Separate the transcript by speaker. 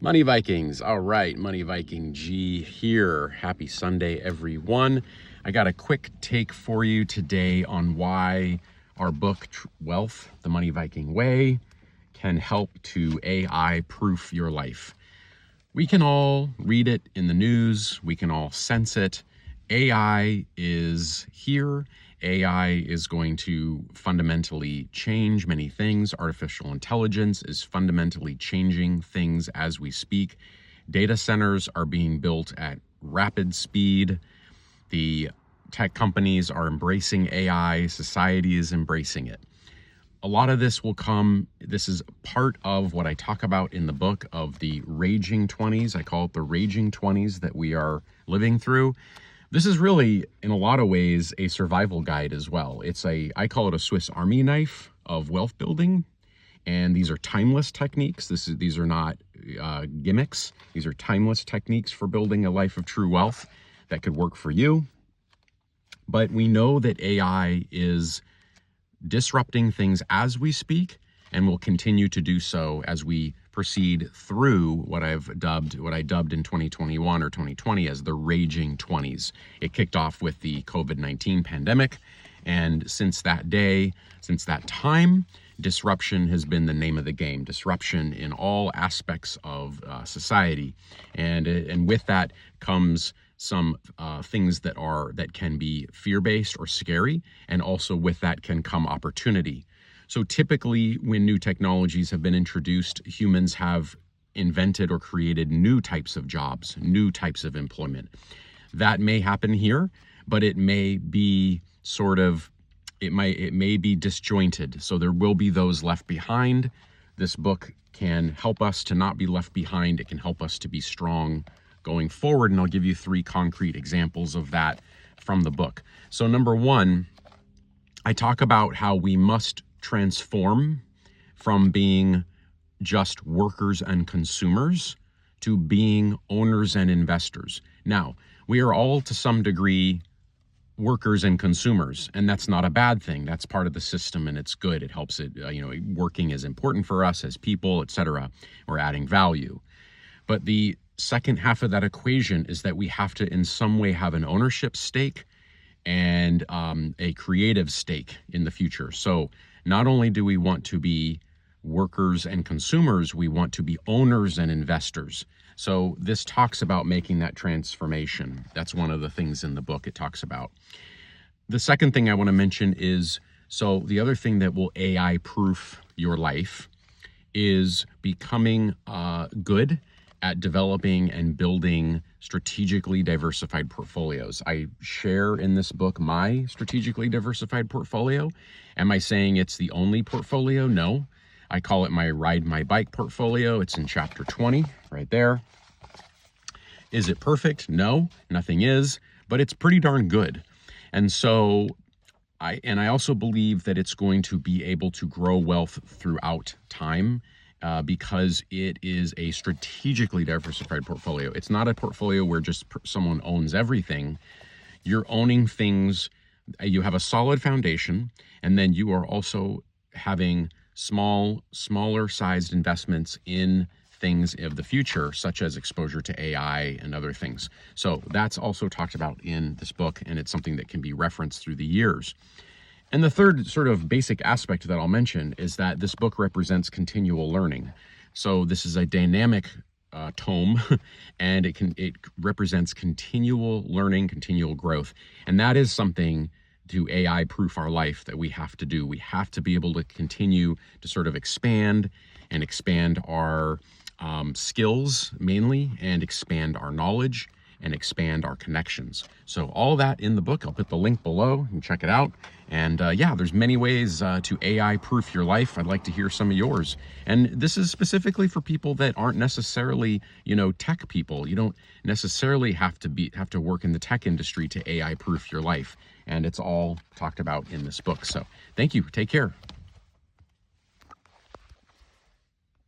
Speaker 1: Money Vikings. All right, Money Viking G here. Happy Sunday, everyone. I got a quick take for you today on why our book, Wealth, The Money Viking Way, can help to AI-proof your life. We can all read it in the news. We can all sense it. AI is here. AI is going to fundamentally change many things. Artificial intelligence is fundamentally changing things as we speak. Data centers are being built at rapid speed. The tech companies are embracing AI. Society is embracing it. A lot of this will come, this is part of what I talk about in the book of the raging 20s. I call it the raging 20s that we are living through. This is really, in a lot of ways, a survival guide as well. I call it a Swiss Army knife of wealth building. And these are timeless techniques. These are not gimmicks. These are timeless techniques for building a life of true wealth that could work for you. But we know that AI is disrupting things as we speak and will continue to do so as we proceed through what I dubbed in 2021 or 2020 as the raging 20s. It kicked off with the COVID-19 pandemic, and since that time, disruption has been the name of the game. Disruption in all aspects of society, and with that comes some things that can be fear-based or scary, and also with that can come opportunity. So typically when new technologies have been introduced, humans have invented or created new types of jobs, new types of employment. That may happen here, but it may be it may be disjointed. So there will be those left behind. This book can help us to not be left behind. It can help us to be strong going forward. And I'll give you 3 concrete examples of that from the book. So number 1, I talk about how we must transform from being just workers and consumers to being owners and investors. Now, we are all to some degree workers and consumers, and that's not a bad thing. That's part of the system, and it's good. It helps it, working is important for us as people, etc. We're adding value. But the second half of that equation is that we have to in some way have an ownership stake and a creative stake in the future. So not only do we want to be workers and consumers, we want to be owners and investors. So this talks about making that transformation. That's one of the things in the book it talks about. The second thing I want to mention is, so the other thing that will AI-proof your life is becoming good at developing and building strategically diversified portfolios. I share in this book my strategically diversified portfolio. Am I saying it's the only portfolio? No. I call it my Ride My Bike portfolio. It's in chapter 20, right there. Is it perfect? No, nothing is, but it's pretty darn good. And so I also believe that it's going to be able to grow wealth throughout time. Because it is a strategically diversified portfolio. It's not a portfolio where just someone owns everything. You're owning things, you have a solid foundation, and then you are also having smaller sized investments in things of the future, such as exposure to AI and other things. So that's also talked about in this book, and it's something that can be referenced through the years. And the third sort of basic aspect that I'll mention is that this book represents continual learning. So this is a dynamic tome, and it represents continual learning, continual growth. And that is something to AI-proof our life that we have to do. We have to be able to continue to sort of expand our skills mainly, and expand our knowledge, and expand our connections. So all that in the book. I'll put the link below. You can check it out. And there's many ways to AI-proof your life. I'd like to hear some of yours. And this is specifically for people that aren't necessarily, tech people. You don't necessarily have to work in the tech industry to AI-proof your life. And it's all talked about in this book. So thank you. Take care.